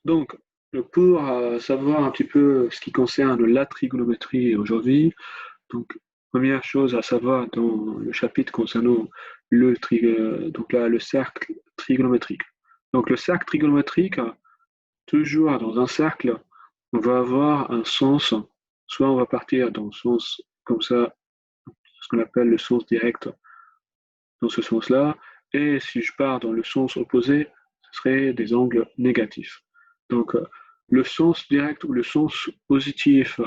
Donc, pour savoir un petit peu ce qui concerne la trigonométrie aujourd'hui, donc première chose à savoir dans le chapitre concernant donc là, le cercle trigonométrique. Donc le cercle trigonométrique, toujours dans un cercle, on va avoir un sens, soit on va partir dans le sens comme ça, ce qu'on appelle le sens direct dans ce sens-là, et si je pars dans le sens opposé, ce serait des angles négatifs. Donc, le sens direct ou le sens positif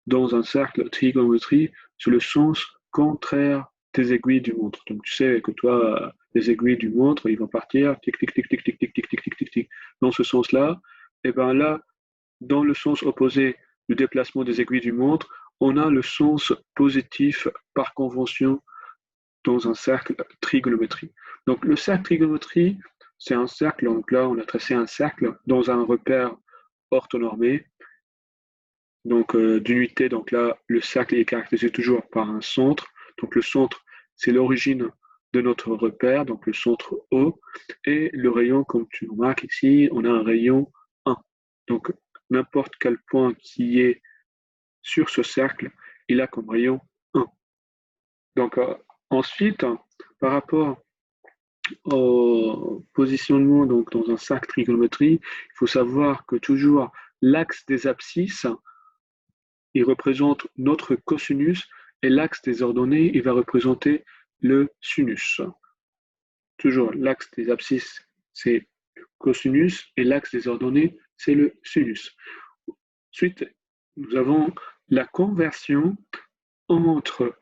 dans un cercle de trigonométrie, c'est le sens contraire des aiguilles du montre. Donc, tu sais que toi, les aiguilles du montre, ils vont partir tic, tic, tic, tic, tic, tic, tic, tic, tic, tic, tic, dans ce sens-là. Et bien là, dans le sens opposé du déplacement des aiguilles du montre, on a le sens positif par convention dans un cercle trigonométrie. Donc le cercle trigonométrie, c'est un cercle, donc là on a tracé un cercle dans un repère orthonormé, donc d'unité, donc là le cercle est caractérisé toujours par un centre, donc le centre c'est l'origine de notre repère, donc le centre O, et le rayon, comme tu remarques ici, on a un rayon 1. Donc n'importe quel point qui est sur ce cercle, il a comme rayon 1. Donc ensuite, par rapport au positionnement donc, dans un cercle trigonométrie, il faut savoir que toujours l'axe des abscisses, il représente notre cosinus et l'axe des ordonnées, il va représenter le sinus. Toujours l'axe des abscisses, c'est le cosinus et l'axe des ordonnées, c'est le sinus. Ensuite, nous avons la conversion entre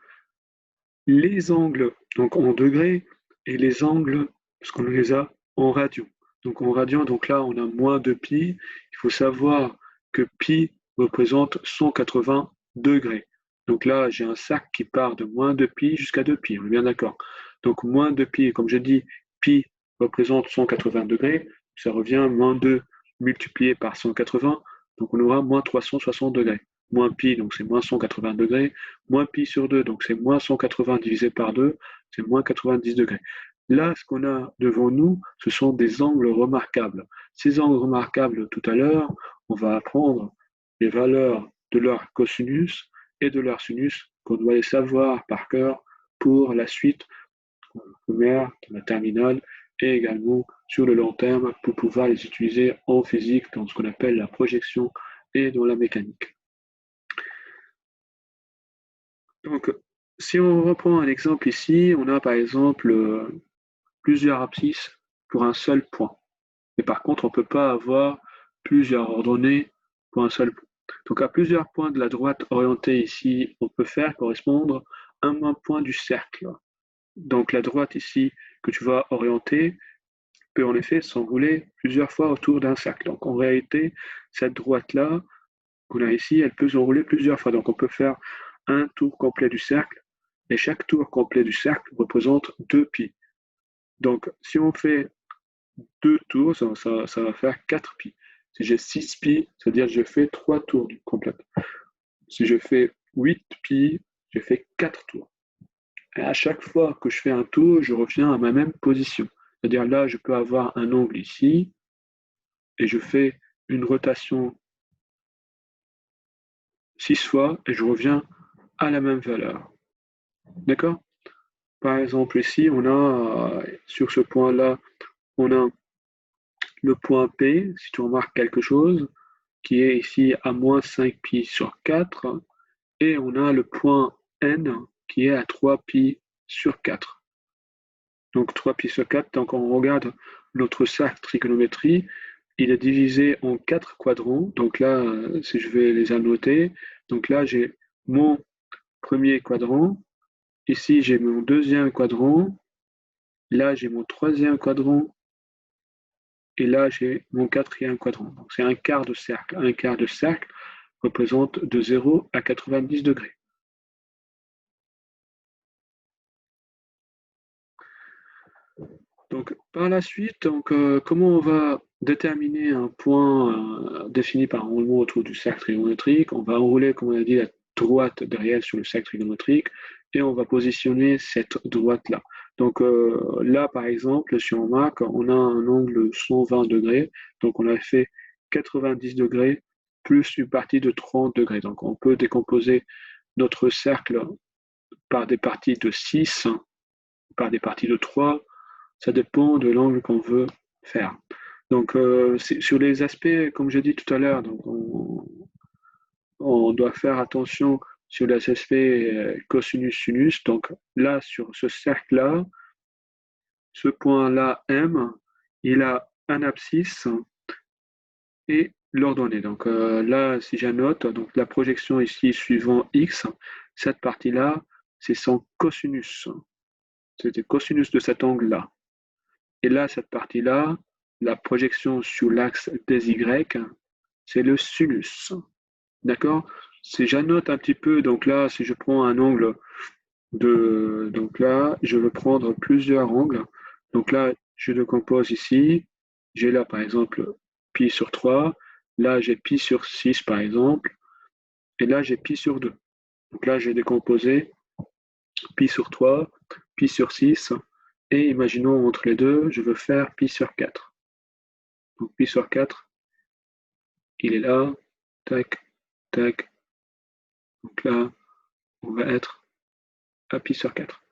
les angles donc en degrés et les angles, parce qu'on les a en radians. Donc en radian, donc là on a moins de pi. Il faut savoir que pi représente 180 degrés. Donc là j'ai un cercle qui part de moins de pi jusqu'à 2 pi, on est bien d'accord. Donc moins de pi, comme je dis, pi représente 180 degrés, ça revient moins 2 multiplié par 180, donc on aura moins 360 degrés. Moins pi, donc c'est moins 180 degrés, moins pi sur 2, donc c'est moins 180 divisé par 2, c'est moins 90 degrés. Là, ce qu'on a devant nous, ce sont des angles remarquables. Ces angles remarquables, tout à l'heure, on va apprendre les valeurs de leur cosinus et de leur sinus qu'on doit les savoir par cœur pour la suite primaire, de la terminale et également sur le long terme pour pouvoir les utiliser en physique dans ce qu'on appelle la projection et dans la mécanique. Donc, si on reprend un exemple ici, on a par exemple plusieurs abscisses pour un seul point. Mais par contre, on ne peut pas avoir plusieurs ordonnées pour un seul point. Donc, à plusieurs points de la droite orientée ici, on peut faire correspondre un même point du cercle. Donc, la droite ici que tu vas orienter peut en effet s'enrouler plusieurs fois autour d'un cercle. Donc, en réalité, cette droite-là qu'on a ici, elle peut s'enrouler plusieurs fois. Donc, on peut faire un tour complet du cercle et chaque tour complet du cercle représente 2 pi. Donc, si on fait 2 tours, ça va faire 4 pi. Si j'ai 6 pi, c'est-à-dire que je fais 3 tours complètes. Si je fais 8 pi, je fais 4 tours. Et à chaque fois que je fais un tour, je reviens à ma même position. C'est-à-dire là, je peux avoir un angle ici et je fais une rotation 6 fois et je reviens à la même valeur. D'accord? Par exemple, ici, on a, sur ce point-là, on a le point P, si tu remarques quelque chose, qui est ici à moins 5 pi sur 4, et on a le point N, qui est à 3 pi sur 4. Donc 3 pi sur 4, donc on regarde notre cercle trigonométrie, il est divisé en 4 quadrants. Donc là, si je vais les annoter, donc là j'ai mon premier quadrant, ici j'ai mon deuxième quadrant, là j'ai mon troisième quadrant, et là j'ai mon quatrième quadrant. Donc c'est un quart de cercle. Un quart de cercle représente de 0 à 90 degrés. Donc, par la suite, donc, comment on va déterminer un point défini par un roulement autour du cercle trigonométrique? On va enrouler, comme on a dit, la droite derrière sur le cercle trigonométrique et on va positionner cette droite-là. Donc là, par exemple, si on marque, on a un angle 120 degrés. Donc on a fait 90 degrés plus une partie de 30 degrés. Donc on peut décomposer notre cercle par des parties de 6, par des parties de 3. Ça dépend de l'angle qu'on veut faire. Donc sur les aspects, comme j'ai dit tout à l'heure, donc on doit faire attention sur les aspects cosinus-sinus. Donc là, sur ce cercle-là, ce point-là, M, il a un abscisse et l'ordonnée. Donc là, si j'annote, donc la projection ici suivant X, cette partie-là, c'est son cosinus. C'est le cosinus de cet angle-là. Et là, cette partie-là, la projection sur l'axe des Y, c'est le sinus. D'accord? Si j'annote un petit peu, donc là, si je prends un angle donc là, je veux prendre plusieurs angles. Donc là, je le compose ici. J'ai là, par exemple, pi sur 3. Là, j'ai pi sur 6, par exemple. Et là, j'ai pi sur 2. Donc là, j'ai décomposé pi sur 3, pi sur 6. Et imaginons entre les deux, je veux faire pi sur 4. Donc pi sur 4, il est là. Tac, tac. Donc là, on va être à pi sur 4.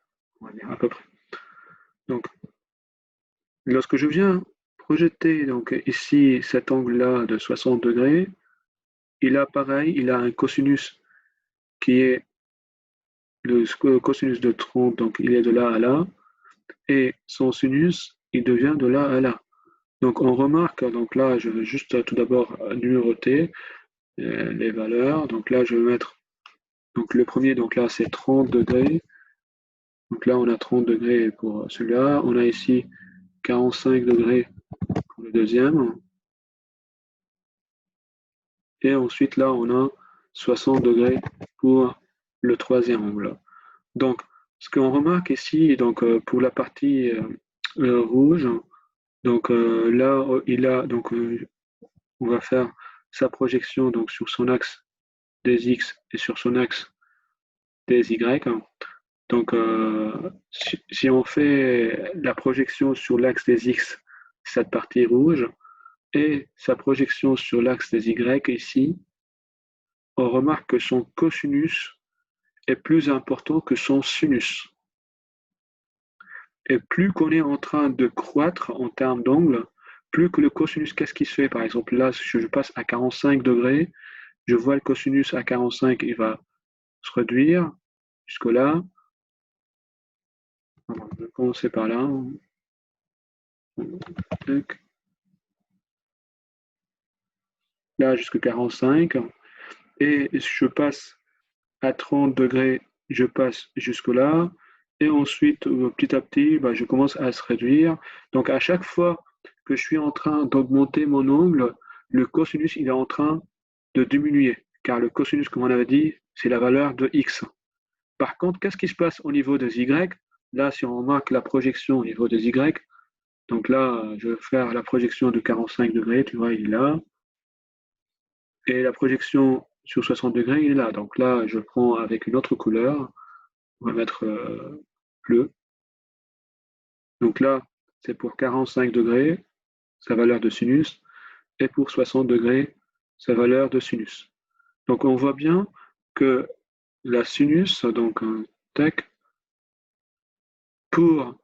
On va dire à peu près. Donc, lorsque je viens projeter donc ici cet angle-là de 60 degrés, il a pareil, il a un cosinus qui est le cosinus de 30, donc il est de là à là, et son sinus, il devient de là à là. Donc on remarque, donc là je vais juste tout d'abord numéroter les valeurs. Donc là je vais mettre, donc le premier, donc là c'est 30 degrés. Donc là on a 30 degrés pour celui-là. On a ici 45 degrés pour le deuxième. Et ensuite, là, on a 60 degrés pour le troisième angle. Donc, ce qu'on remarque ici, donc, pour la partie rouge, donc là, il a, donc, on va faire sa projection donc, sur son axe des X et sur son axe des Y. Donc, si on fait la projection sur l'axe des X, cette partie rouge, et sa projection sur l'axe des Y ici, on remarque que son cosinus est plus important que son sinus. Et plus qu'on est en train de croître en termes d'angle, plus que le cosinus, qu'est-ce qui se fait? Par exemple, là, si je passe à 45 degrés, je vois le cosinus à 45, il va se réduire jusque là. Alors, je vais commencer par là. Là, jusqu'à 45. Et si je passe à 30 degrés, je passe jusque là. Et ensuite, petit à petit, bah, je commence à se réduire. Donc, à chaque fois que je suis en train d'augmenter mon angle, le cosinus il est en train de diminuer. Car le cosinus, comme on avait dit, c'est la valeur de x. Par contre, qu'est-ce qui se passe au niveau des y? Là, si on remarque la projection au niveau des y, donc là, je vais faire la projection de 45 degrés, tu vois, il est là. Et la projection sur 60 degrés, il est là. Donc là, je prends avec une autre couleur. On va mettre bleu. Donc là, c'est pour 45 degrés, sa valeur de sinus, et pour 60 degrés, sa valeur de sinus. Donc on voit bien que la sinus, donc tac, pour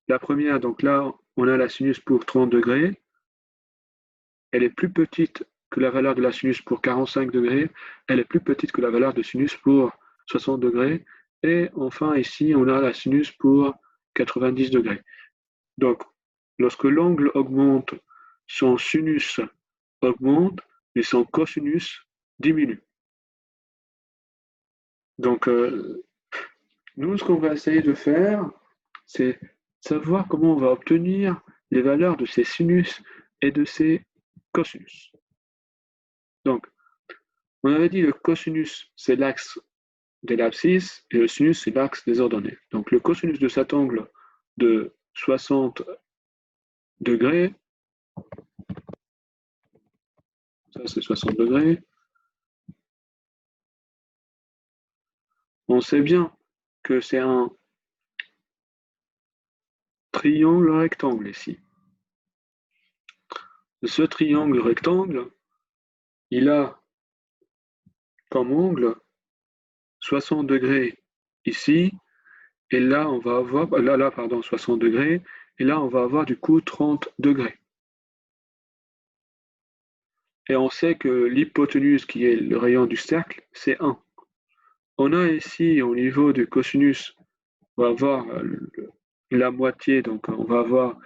la première, donc là, on a la sinus pour 30 degrés, elle est plus petite que la valeur de la sinus pour 45 degrés, elle est plus petite que la valeur de sinus pour 60 degrés, et enfin ici, on a la sinus pour 90 degrés. Donc, lorsque l'angle augmente, son sinus augmente, et son cosinus diminue. Donc, nous, ce qu'on va essayer de faire, c'est savoir comment on va obtenir les valeurs de ces sinus et de ces cosinus. Donc, on avait dit le cosinus, c'est l'axe de l'abscisse et le sinus, c'est l'axe des ordonnées. Donc, le cosinus de cet angle de 60 degrés, ça c'est 60 degrés, on sait bien que c'est un triangle rectangle ici. ce triangle rectangle, il a comme angle 60 degrés ici, et là, on va avoir, pardon, 60 degrés, et là, on va avoir du coup 30 degrés. Et on sait que l'hypoténuse, qui est le rayon du cercle, c'est 1. On a ici, au niveau du cosinus, on va avoir la moitié, donc on va avoir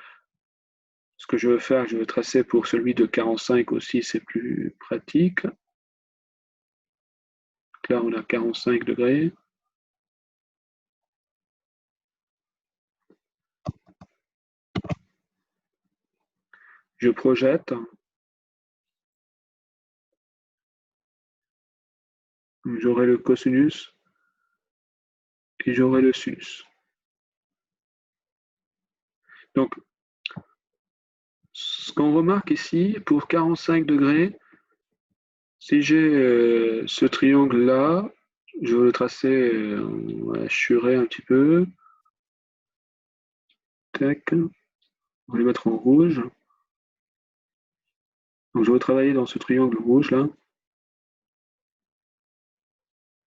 ce que je veux faire, je vais tracer pour celui de 45 aussi, c'est plus pratique. Là, on a 45 degrés. Je projette, j'aurai le cosinus et j'aurai le sinus. Donc, ce qu'on remarque ici, pour 45 degrés, si j'ai ce triangle-là, je vais le tracer, ouais, churer un petit peu. Tac, on va le mettre en rouge. Donc, je vais travailler dans ce triangle rouge là,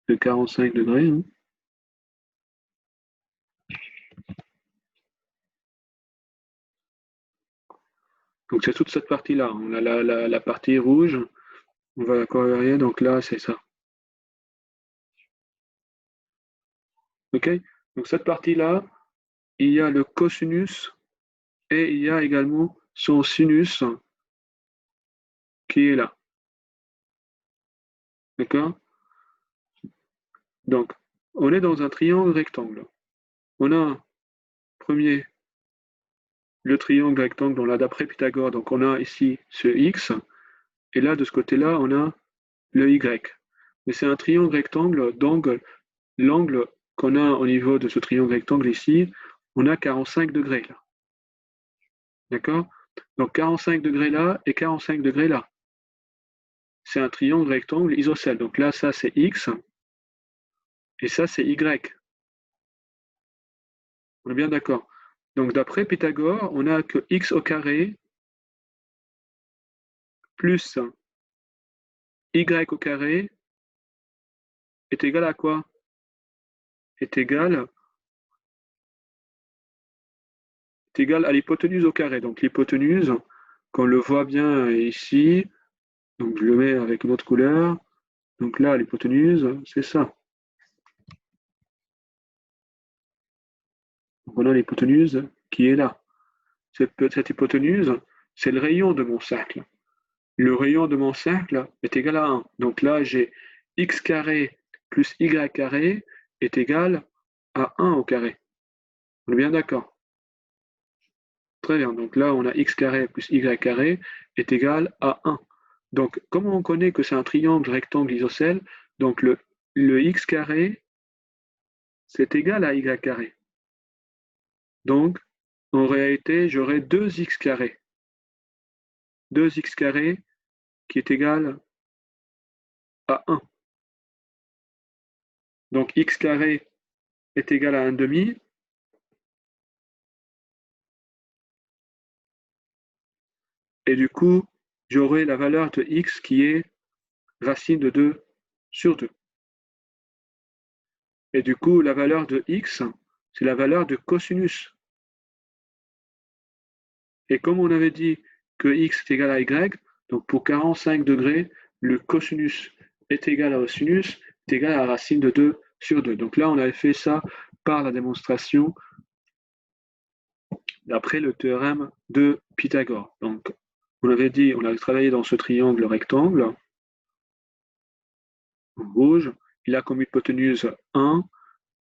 de 45 degrés. Hein. Donc, c'est toute cette partie-là. On a la partie rouge, on va la colorer, donc là, c'est ça. OK? Donc, cette partie-là, il y a le cosinus et il y a également son sinus qui est là. D'accord? Donc, on est dans un triangle rectangle. On a, premier, le triangle rectangle, on l'a d'après Pythagore. Donc, on a ici ce X, et là, de ce côté-là, on a le Y. Mais c'est un triangle rectangle, donc l'angle qu'on a au niveau de ce triangle rectangle ici, on a 45 degrés là. D'accord? Donc 45 degrés là et 45 degrés là. C'est un triangle rectangle isocèle. Donc là, ça c'est X et ça c'est Y. On est bien d'accord. Donc d'après Pythagore, on a que X au carré plus Y au carré est égal à quoi? Est égal à l'hypoténuse au carré. Donc l'hypoténuse, qu'on le voit bien ici, donc je le mets avec une autre couleur. Donc là, l'hypoténuse, c'est ça. Donc on a l'hypoténuse qui est là. Cette hypoténuse, c'est le rayon de mon cercle. Le rayon de mon cercle est égal à 1. Donc là, j'ai x carré plus y carré est égal à 1 au carré. On est bien d'accord? Très bien. Donc là, on a x carré plus y carré est égal à 1. Donc, comment on connaît que c'est un triangle rectangle isocèle? Donc, le x carré, c'est égal à y carré. Donc, en réalité, j'aurai 2x carré. 2x carré qui est égal à 1. Donc, x carré est égal à 1 demi. Et du coup, j'aurai la valeur de x qui est racine de 2 sur 2. Et du coup, la valeur de x, c'est la valeur de cosinus. Et comme on avait dit que x est égal à y, donc pour 45 degrés, le cosinus est égal au sinus, est égal à la racine de 2 sur 2. Donc là, on avait fait ça par la démonstration d'après le théorème de Pythagore. Donc, on avait dit, on avait travaillé dans ce triangle rectangle, en rouge, il a comme hypoténuse 1,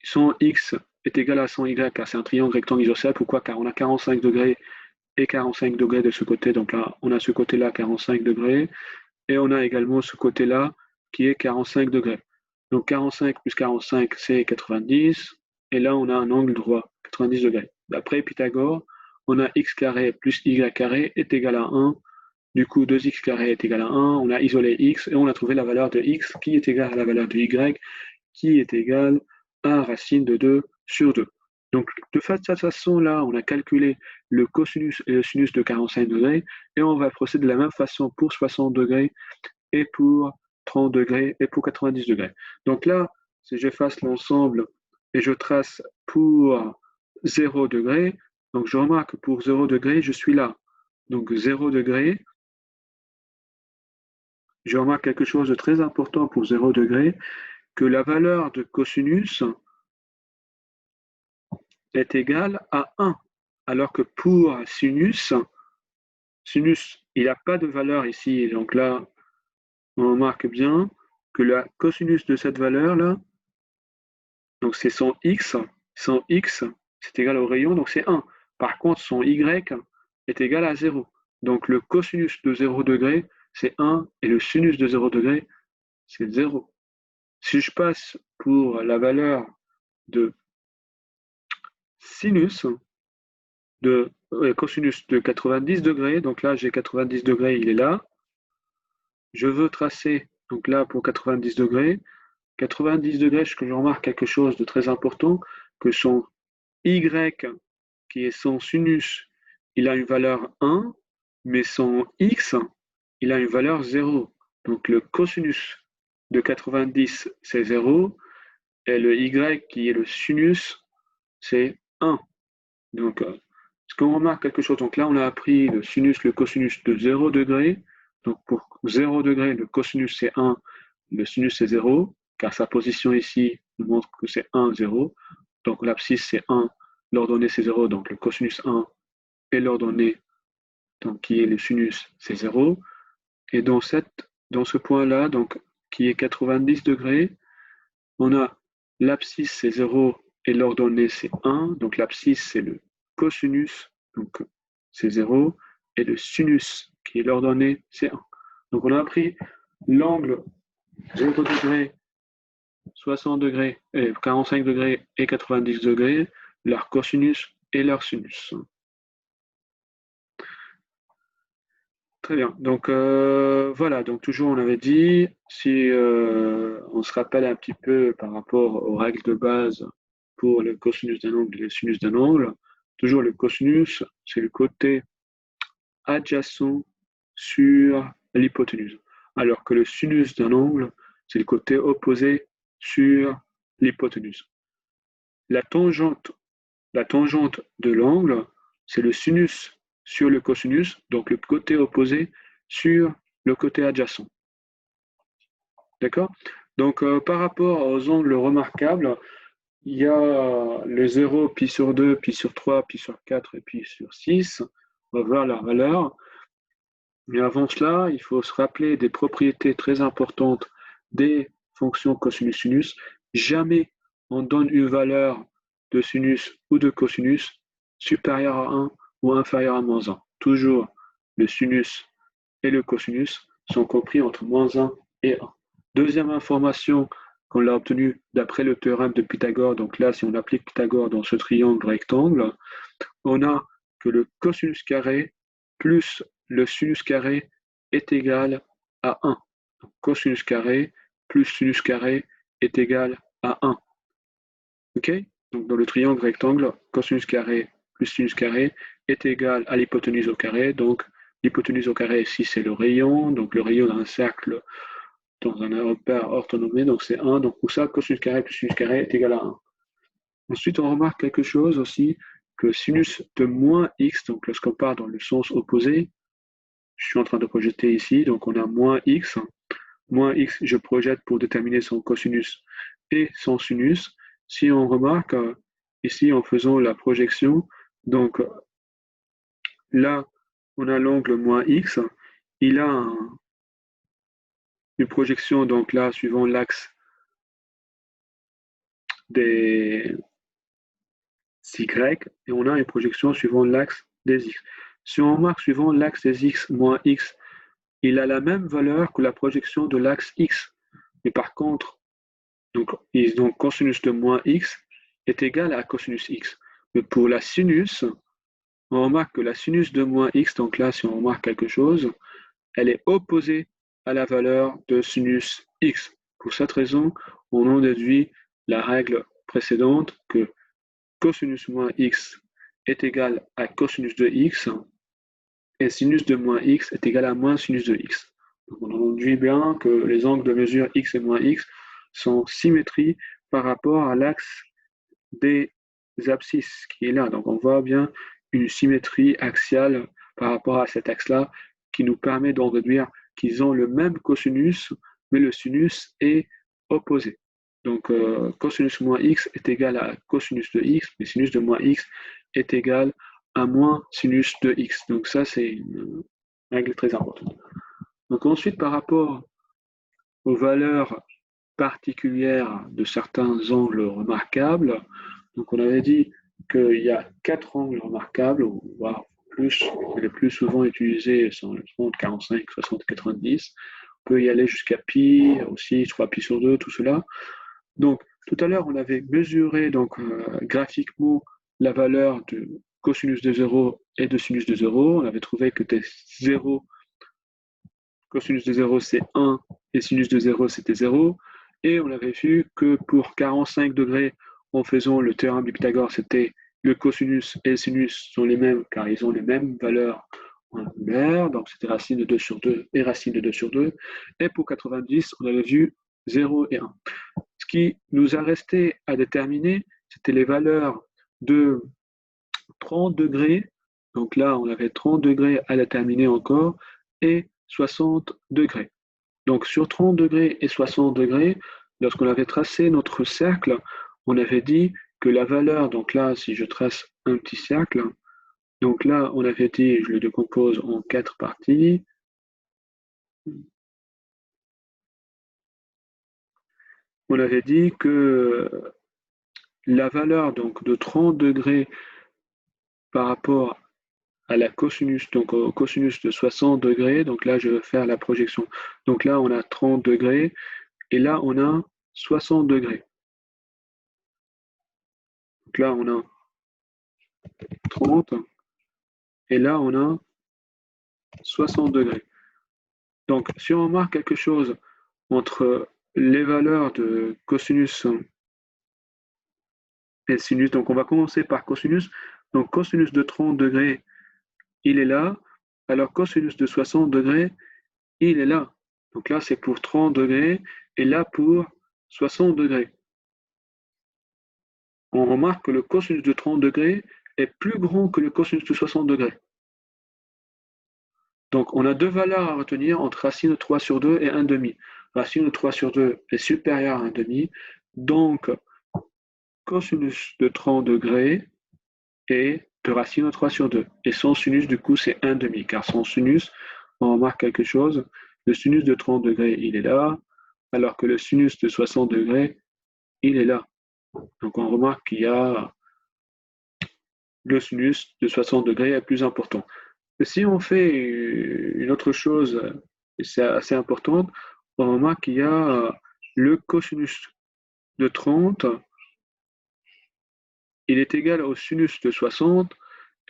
son x est égal à son y, car c'est un triangle rectangle isocèle. Pourquoi? Car on a 45 degrés et 45 degrés de ce côté. Donc là, on a ce côté-là 45 degrés, et on a également ce côté-là qui est 45 degrés. Donc 45 plus 45, c'est 90, et là, on a un angle droit, 90 degrés. D'après Pythagore, on a x carré plus y carré est égal à 1. Du coup, 2x carré est égal à 1. On a isolé x, et on a trouvé la valeur de x qui est égale à la valeur de y, qui est égale à racine de 2 sur 2. Donc, de cette façon-là, on a calculé le cosinus et le sinus de 45 degrés et on va procéder de la même façon pour 60 degrés et pour 30 degrés et pour 90 degrés. Donc là, si j'efface l'ensemble et je trace pour 0 degré, donc je remarque que pour 0 degré, je suis là. Donc 0 degré, je remarque quelque chose de très important pour 0 degré, que la valeur de cosinus est égale à 1. Alors que pour sinus, il n'a pas de valeur ici. Donc là, on remarque bien que la cosinus de cette valeur-là, donc c'est son x, c'est égal au rayon, donc c'est 1. Par contre, son y est égal à 0. Donc le cosinus de 0 degré, c'est 1, et le sinus de 0 degré, c'est 0. Si je passe pour la valeur de sinus, de cosinus de 90 degrés, donc là j'ai 90 degrés, il est là. Je veux tracer, donc là pour 90 degrés, 90 degrés, je remarque quelque chose de très important, que son y, qui est son sinus, il a une valeur 1, mais son x, il a une valeur 0. Donc le cosinus de 90, c'est 0, et le y, qui est le sinus, c'est 1. Donc, est-ce qu'on remarque quelque chose? Donc là, on a appris le sinus, le cosinus de 0 degré. Donc pour 0 degré, le cosinus c'est 1, le sinus c'est 0, car sa position ici nous montre que c'est 1, 0. Donc l'abscisse c'est 1, l'ordonnée c'est 0, donc le cosinus 1 et l'ordonnée, donc qui est le sinus, c'est 0. Et dans ce point-là, donc qui est 90 degrés, on a l'abscisse c'est 0 et l'ordonnée c'est 1. Donc l'abscisse c'est le cosinus, donc c'est 0, et le sinus, qui est l'ordonnée, c'est 1. Donc on a appris l'angle 0 degrés, 60 degrés, 45 degrés et 90 degrés, leur cosinus et leur sinus. Très bien. Donc voilà, donc toujours on avait dit, si on se rappelle un petit peu par rapport aux règles de base pour le cosinus d'un angle et le sinus d'un angle, toujours le cosinus, c'est le côté adjacent sur l'hypoténuse, alors que le sinus d'un angle, c'est le côté opposé sur l'hypoténuse. La tangente, la tangente de l'angle, c'est le sinus sur le cosinus, donc le côté opposé sur le côté adjacent. D'accord? Donc, par rapport aux angles remarquables, il y a le 0, pi sur 2, pi sur 3, pi sur 4 et pi sur 6. On va voir leur valeur. Mais avant cela, il faut se rappeler des propriétés très importantes des fonctions cosinus-sinus. Jamais on donne une valeur de sinus ou de cosinus supérieure à 1 ou inférieure à moins 1. Toujours le sinus et le cosinus sont compris entre moins 1 et 1. Deuxième information qu'on a obtenue d'après le théorème de Pythagore, donc là, si on applique Pythagore dans ce triangle rectangle, on a que le cosinus carré plus le sinus carré est égal à 1. Donc, cosinus carré plus sinus carré est égal à 1. OK? Donc, dans le triangle rectangle, cosinus carré plus sinus carré est égal à l'hypoténuse au carré. Donc, l'hypoténuse au carré, ici, c'est le rayon. Donc, le rayon d'un cercle dans un repère orthonormé, donc c'est 1. Donc, pour ça, cosinus carré plus sinus carré est égal à 1. Ensuite, on remarque quelque chose aussi, que sinus de moins x, donc lorsqu'on part dans le sens opposé, je suis en train de projeter ici, donc on a moins x. Moins x, je projette pour déterminer son cosinus et son sinus. Si on remarque ici en faisant la projection, donc là, on a l'angle moins x, il a une projection, donc là, suivant l'axe des y, et on a une projection suivant l'axe des x. Si on remarque suivant l'axe des x moins x, il a la même valeur que la projection de l'axe x. Mais par contre, donc cosinus de moins x est égal à cosinus x. Mais pour la sinus, on remarque que la sinus de moins x, donc là, si on remarque quelque chose, elle est opposée à la valeur de sinus x. Pour cette raison, on en déduit la règle précédente que cosinus moins x est égal à cosinus de x, et sinus de moins x est égal à moins sinus de x. Donc on induit bien que les angles de mesure x et moins x sont symétries par rapport à l'axe des abscisses qui est là. Donc on voit bien une symétrie axiale par rapport à cet axe-là qui nous permet d'en déduire qu'ils ont le même cosinus, mais le sinus est opposé. Donc cosinus moins x est égal à cosinus de x, mais sinus de moins x est égal à moins sinus de x. Donc ça, c'est une règle très importante. Donc ensuite, par rapport aux valeurs particulières de certains angles remarquables, donc on avait dit qu'il y a 4 angles remarquables, voire plus, les plus souvent utilisés sont le 30, 45, 60, 90. On peut y aller jusqu'à pi, aussi 3 pi sur 2, tout cela. Donc tout à l'heure, on avait mesuré donc, graphiquement la valeur de cosinus de 0 et de sinus de 0. On avait trouvé que 0, cosinus de 0 c'est 1 et sinus de 0 c'était 0. Et on avait vu que pour 45 degrés, en faisant le théorème de Pythagore, c'était le cosinus et le sinus sont les mêmes car ils ont les mêmes valeurs angulaires. Donc c'était racine de 2 sur 2 et racine de 2 sur 2. Et pour 90, on avait vu 0 et 1. Ce qui nous a resté à déterminer, c'était les valeurs de 30 degrés. Donc là, on avait 30 degrés à déterminer encore et 60 degrés. Donc sur 30 degrés et 60 degrés, lorsqu'on avait tracé notre cercle, on avait dit que la valeur, donc là, si je trace un petit cercle, donc là, on avait dit, je le décompose en 4 parties. On avait dit que la valeur donc, de 30 degrés par rapport à la cosinus, donc au cosinus de 60 degrés, donc là, je vais faire la projection. Donc là, on a 30 degrés, et là, on a 60 degrés. Donc là, on a 30, et là, on a 60 degrés. Donc, si on remarque quelque chose entre les valeurs de cosinus et sinus, donc on va commencer par cosinus. Donc, cosinus de 30 degrés, il est là, alors cosinus de 60 degrés, il est là. Donc là, c'est pour 30 degrés, et là pour 60 degrés. On remarque que le cosinus de 30 degrés est plus grand que le cosinus de 60 degrés. Donc, on a deux valeurs à retenir entre racine de 3 sur 2 et 1,5. Racine de 3 sur 2 est supérieure à 1,5. Donc, cosinus de 30 degrés est de racine de 3 sur 2. Et son sinus, du coup, c'est 1,5. Car son sinus, on remarque quelque chose. Le sinus de 30 degrés, il est là, alors que le sinus de 60 degrés, il est là. Donc, on remarque qu'il y a le sinus de 60 degrés est plus important. Et si on fait une autre chose, et c'est assez important, on remarque qu'il y a le cosinus de 30, il est égal au sinus de 60,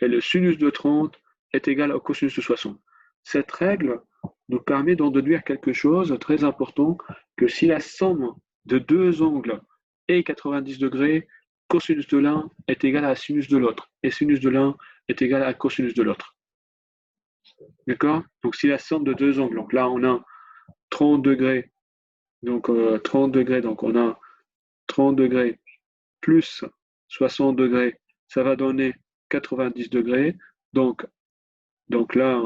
et le sinus de 30 est égal au cosinus de 60. Cette règle nous permet d'en déduire quelque chose de très important, que si la somme de deux angles est 90 degrés, cosinus de l'un est égal à sinus de l'autre, et sinus de l'un est égal à cosinus de l'autre. D'accord? Donc si la somme de deux angles, donc là on a 30 degrés, donc 30 degrés, donc on a 30 degrés plus 60 degrés, ça va donner 90 degrés. Donc là,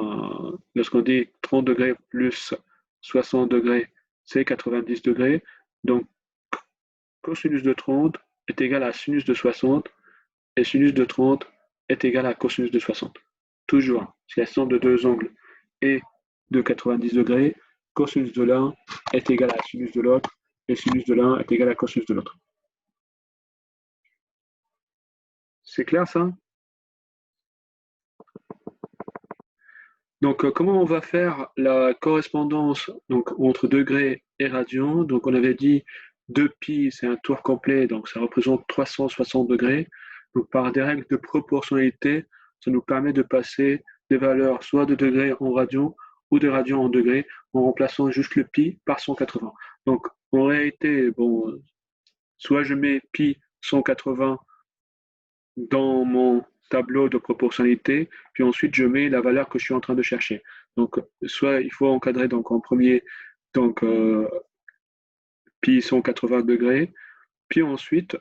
lorsqu'on dit 30 degrés plus 60 degrés, c'est 90 degrés. Donc cosinus de 30 est égal à sinus de 60 et sinus de 30 est égal à cosinus de 60. Toujours, si la somme de deux angles est de 90 degrés, cosinus de l'un est égal à sinus de l'autre et sinus de l'un est égal à cosinus de l'autre. C'est clair ça? Donc, comment on va faire la correspondance donc, entre degrés et radians? Donc, on avait dit 2π, c'est un tour complet, donc ça représente 360 degrés. Donc, par des règles de proportionnalité, ça nous permet de passer des valeurs soit de degrés en radians ou de radians en degrés en remplaçant juste le pi par 180. Donc, en réalité, bon, soit je mets pi 180 dans mon tableau de proportionnalité, puis ensuite je mets la valeur que je suis en train de chercher. Donc, soit il faut encadrer donc en premier donc pi 180 degrés, puis ensuite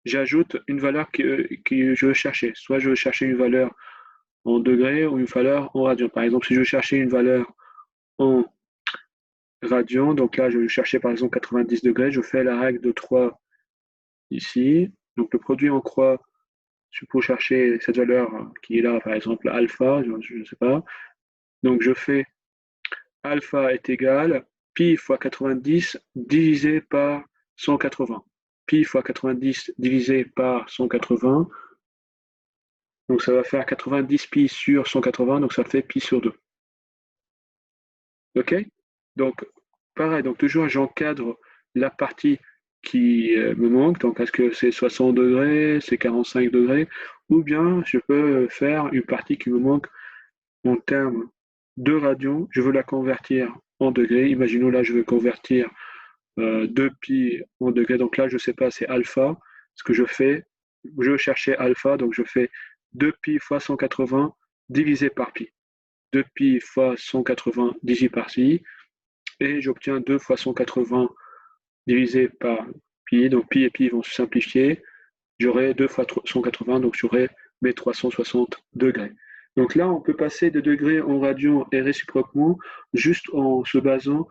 j'ajoute une valeur que je veux chercher. Soit je veux chercher une valeur en degrés ou une valeur en radians. Par exemple, si je veux chercher une valeur en radians, donc là je vais chercher par exemple 90 degrés, je fais la règle de 3 ici. Donc le produit en croix, pour chercher cette valeur qui est là, par exemple alpha, je ne sais pas. Donc je fais alpha est égal pi fois 90 divisé par 180. Pi fois 90 divisé par 180, donc ça va faire 90 pi sur 180, donc ça fait pi sur 2. OK? Donc, pareil, donc toujours j'encadre la partie qui me manque, donc est-ce que c'est 60 degrés, c'est 45 degrés, ou bien je peux faire une partie qui me manque en termes de radians, je veux la convertir en degrés. Imaginons là, je veux convertir 2 pi en degrés. Donc là, je ne sais pas, c'est alpha. Ce que je fais, je veux chercher alpha, donc je fais 2 pi fois 180 divisé par pi. 2 pi fois 180 divisé par pi, et j'obtiens 2 fois 180 divisé par pi. Donc pi et pi vont se simplifier. J'aurai 2 fois 180, donc j'aurai mes 360 degrés. Donc là, on peut passer de degrés en radians et réciproquement juste en se basant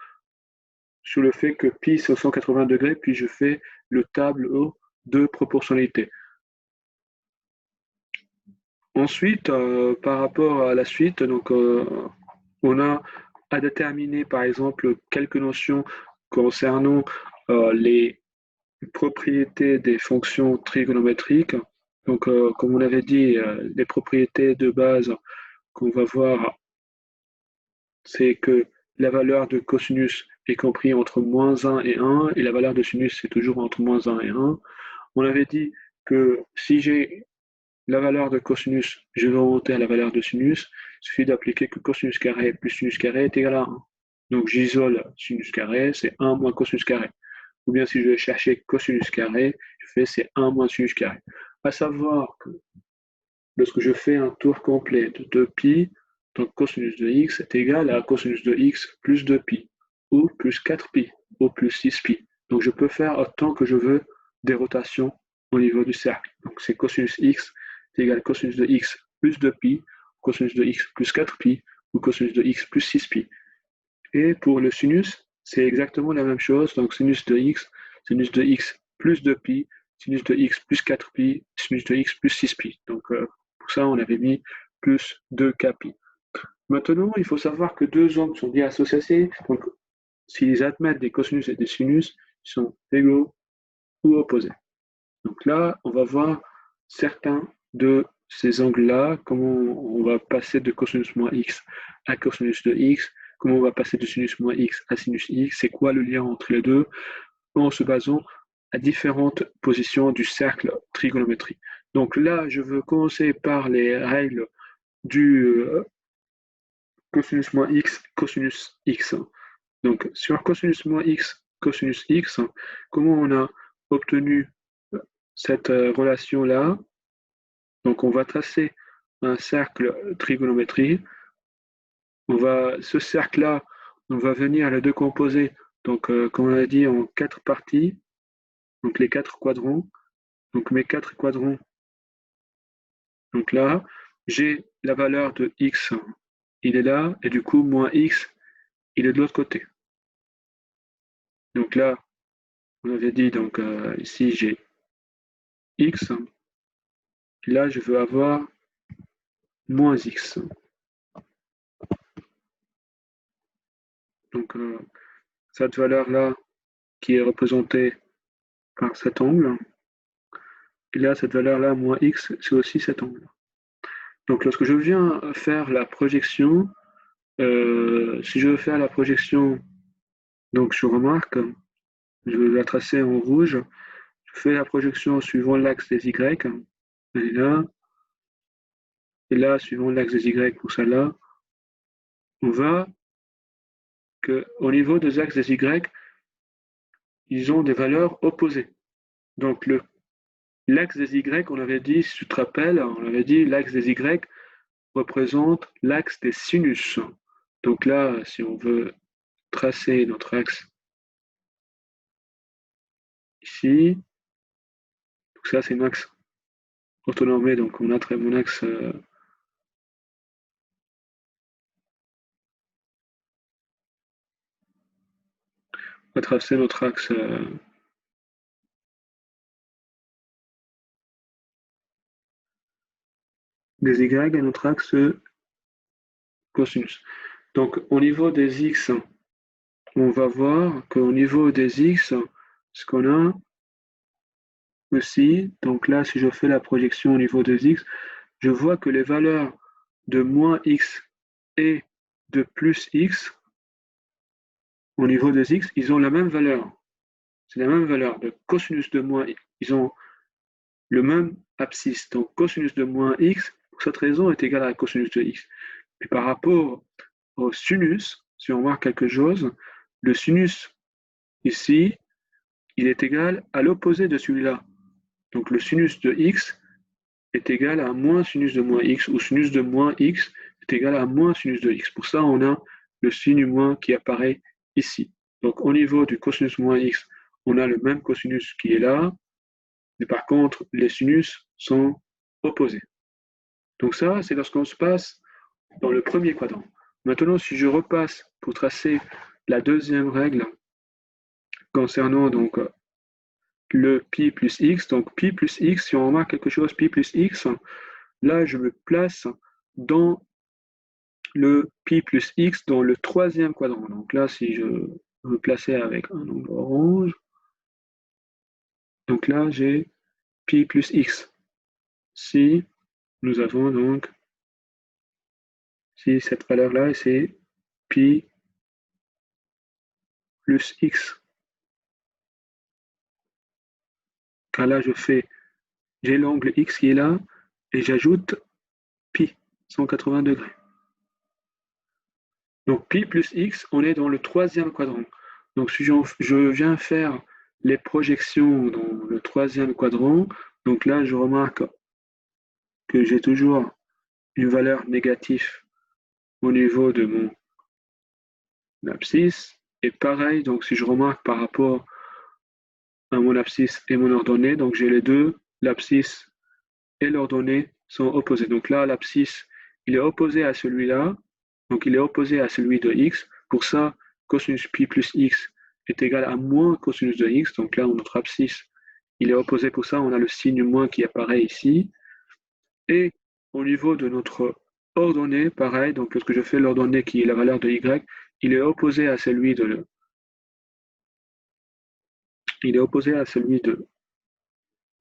sur le fait que pi c'est 180 degrés, puis je fais le tableau de proportionnalité. Ensuite, par rapport à la suite, donc, on a à déterminer par exemple quelques notions concernant les propriétés des fonctions trigonométriques. Donc, comme on avait dit, les propriétés de base qu'on va voir, c'est que la valeur de cosinus est comprise entre moins 1 et 1, et la valeur de sinus, c'est toujours entre moins 1 et 1. On avait dit que si j'ai la valeur de cosinus, je vais remonter à la valeur de sinus, il suffit d'appliquer que cosinus carré plus sinus carré est égal à 1. Donc j'isole sinus carré, c'est 1 moins cosinus carré. Ou bien si je vais chercher cosinus carré, je fais c'est 1 moins sinus carré. À savoir que lorsque je fais un tour complet de 2π, donc cosinus de x est égal à cosinus de x plus 2π, ou plus 4π, ou plus 6π. Donc je peux faire autant que je veux des rotations au niveau du cercle. Donc c'est cosinus x est égal à cosinus de x plus 2π, cosinus de x plus 4π, ou cosinus de x plus 6π. Et pour le sinus, c'est exactement la même chose. Donc sinus de x plus 2π, sinus de x plus 4π, sinus de x plus 6π. Donc pour ça, on avait mis plus 2kπ. Maintenant, il faut savoir que deux angles sont bien associés. Donc s'ils admettent des cosinus et des sinus, ils sont égaux ou opposés. Donc là, on va voir certains de ces angles-là, comment on va passer de cosinus moins x à cosinus de x, comment on va passer de sinus moins x à sinus x, c'est quoi le lien entre les deux, en se basant à différentes positions du cercle trigonométrie. Donc là, je veux commencer par les règles du cosinus moins x, cosinus x. Donc sur cosinus moins x, cosinus x, comment on a obtenu cette relation-là? Donc on va tracer un cercle trigonométrie. Ce cercle-là, on va venir le décomposer, donc comme on a dit, en 4 parties, donc les 4 quadrants. Donc mes 4 quadrants, donc là, j'ai la valeur de x, il est là, et du coup, moins x, il est de l'autre côté. Donc là, on avait dit, donc ici j'ai x, et là je veux avoir moins x. Donc cette valeur-là qui est représentée par cet angle, et là cette valeur-là, moins x, c'est aussi cet angle. Donc lorsque je viens faire la projection, si je veux faire la projection, donc je remarque, je vais la tracer en rouge, je fais la projection suivant l'axe des y, et là, suivant l'axe des y pour celle-là, on voit qu'au niveau des axes des y, ils ont des valeurs opposées. Donc l'axe des Y, on avait dit, si tu te rappelles, on avait dit l'axe des Y représente l'axe des sinus. Donc là, si on veut tracer notre axe ici, donc ça c'est un axe orthonormé, donc on a mon axe, on va tracer notre axe des Y et notre axe cosinus. Donc au niveau des X, on va voir qu'au niveau des X, ce qu'on a aussi, donc là si je fais la projection au niveau des X, je vois que les valeurs de moins X et de plus X, au niveau des X, ils ont la même valeur. C'est la même valeur. Le cosinus de moins X, ils ont le même abscisse. Donc cosinus de moins X, pour cette raison, est égal à cosinus de X. Et par rapport au sinus, si on voit quelque chose, le sinus ici, il est égal à l'opposé de celui-là. Donc le sinus de x est égal à moins sinus de moins x, ou sinus de moins x est égal à moins sinus de x. Pour ça, on a le signe moins qui apparaît ici. Donc au niveau du cosinus moins x, on a le même cosinus qui est là, mais par contre, les sinus sont opposés. Donc ça, c'est lorsqu'on se passe dans le premier quadrant. Maintenant, si je repasse pour tracer la deuxième règle concernant donc le pi plus x, donc pi plus x, si on remarque quelque chose, pi plus x, là je me place dans le pi plus x dans le troisième quadrant. Donc là, si je me plaçais avec un angle orange, donc là j'ai pi plus x. Si nous avons donc, si cette valeur-là, c'est pi plus x. Car là, j'ai l'angle x qui est là, et j'ajoute pi, 180 degrés. Donc pi plus x, on est dans le troisième quadrant. Donc si je viens faire les projections dans le troisième quadrant, donc là je remarque que j'ai toujours une valeur négative au niveau de mon abscisse. Et pareil, donc si je remarque par rapport à mon abscisse et mon ordonnée, donc j'ai les deux, l'abscisse et l'ordonnée sont opposés. Donc là, l'abscisse, il est opposé à celui-là, donc il est opposé à celui de x. Pour ça, cosinus pi plus x est égal à moins cosinus de x. Donc là, notre abscisse, il est opposé pour ça. On a le signe moins qui apparaît ici. Et au niveau de notre ordonnée, pareil, donc lorsque je fais l'ordonnée qui est la valeur de y, il est opposé à celui de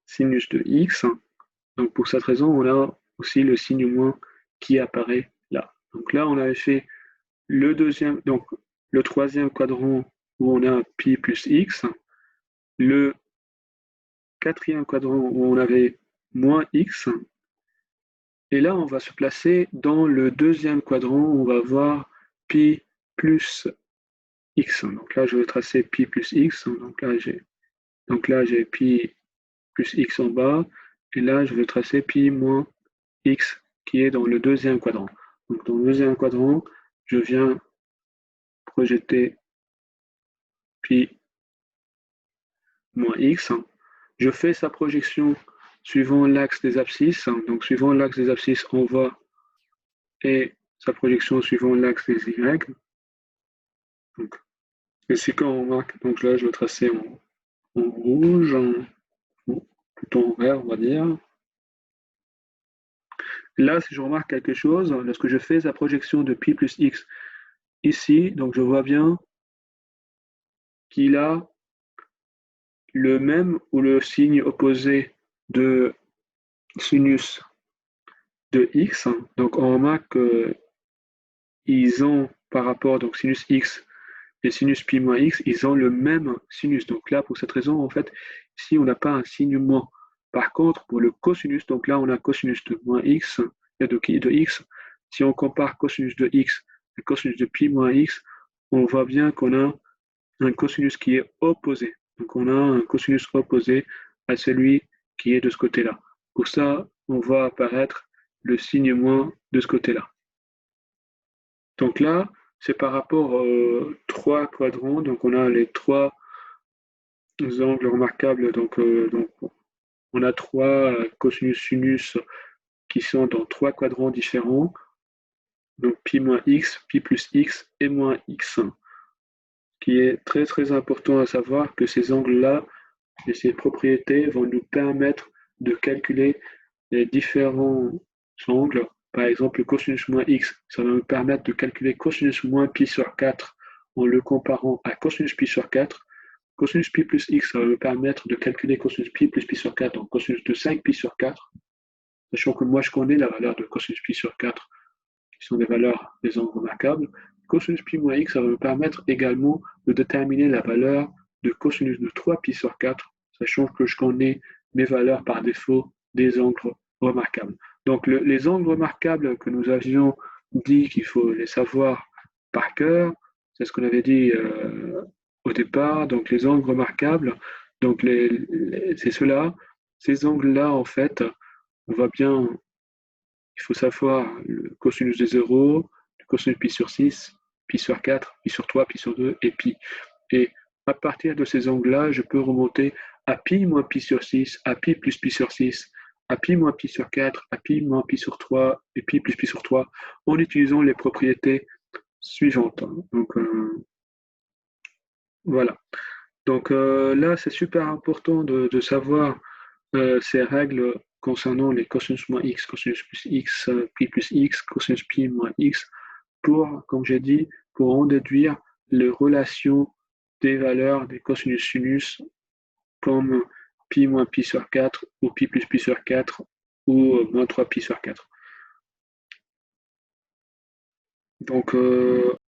sinus de x. Donc pour cette raison, on a aussi le signe moins qui apparaît là. Donc là, on avait fait donc le troisième quadrant où on a pi plus x, le quatrième quadrant où on avait moins x, et là on va se placer dans le deuxième quadrant où on va voir pi plus x. Donc là je vais tracer pi plus x, donc là j'ai pi plus x en bas, et là je vais tracer pi moins x qui est dans le deuxième quadrant. Donc dans le deuxième quadrant, je viens projeter pi moins x. Je fais sa projection suivant l'axe des abscisses. Donc suivant l'axe des abscisses, on va et sa projection suivant l'axe des y. Donc, ici quand on marque, donc là je vais tracer en rouge, plutôt en vert on va dire. Là, si je remarque quelque chose, lorsque je fais sa projection de pi plus x ici, donc je vois bien qu'il a le même ou le signe opposé de sinus de x. Donc on remarque qu'ils ont par rapport, donc sinus x et sinus pi moins x, ils ont le même sinus. Donc là, pour cette raison, en fait, ici, on n'a pas un signe moins. Par contre, pour le cosinus, donc là, on a cosinus de moins x et de x. Si on compare cosinus de x et cosinus de pi moins x, on voit bien qu'on a un cosinus qui est opposé. Donc on a un cosinus opposé à celui qui est de ce côté-là. Pour ça, on voit apparaître le signe moins de ce côté-là. Donc là, c'est par rapport aux trois quadrants. Donc on a les trois angles remarquables. Donc on a trois cosinus sinus qui sont dans trois quadrants différents. Donc pi moins x, pi plus x et moins x1. Ce qui est très très important à savoir que ces angles-là et ces propriétés vont nous permettre de calculer les différents angles. Par exemple, le cosinus moins x, ça va nous permettre de calculer cosinus moins pi sur 4 en le comparant à cosinus pi sur 4. Cosinus pi plus x, ça va me permettre de calculer cosinus pi plus pi sur 4 en cosinus de 5 pi sur 4. Sachant que moi, je connais la valeur de cosinus pi sur 4, qui sont des valeurs des angles remarquables. Cosinus pi moins x, ça va me permettre également de déterminer la valeur de cosinus de 3 pi sur 4, sachant que je connais mes valeurs par défaut des angles remarquables. Donc les angles remarquables que nous avions dit qu'il faut les savoir par cœur, c'est ce qu'on avait dit au départ. Donc les angles remarquables, donc c'est ceux-là, ces angles-là en fait, on va bien, il faut savoir le cosinus de 0, le cosinus pi sur 6, pi sur 4, pi sur 3, pi sur 2 et pi. Et à partir de ces angles-là, je peux remonter à pi moins pi sur 6, à pi plus pi sur 6, à pi moins pi sur 4, à pi moins pi sur 3 et pi plus pi sur 3 en utilisant les propriétés suivantes. Donc voilà. Donc là, c'est super important de savoir ces règles concernant les cosinus moins x, cosinus plus x, pi plus x, cosinus pi moins x, pour, comme j'ai dit, pour en déduire les relations des valeurs des cosinus sinus comme pi moins pi sur 4 ou pi plus pi sur 4 ou moins 3 pi sur 4. Donc,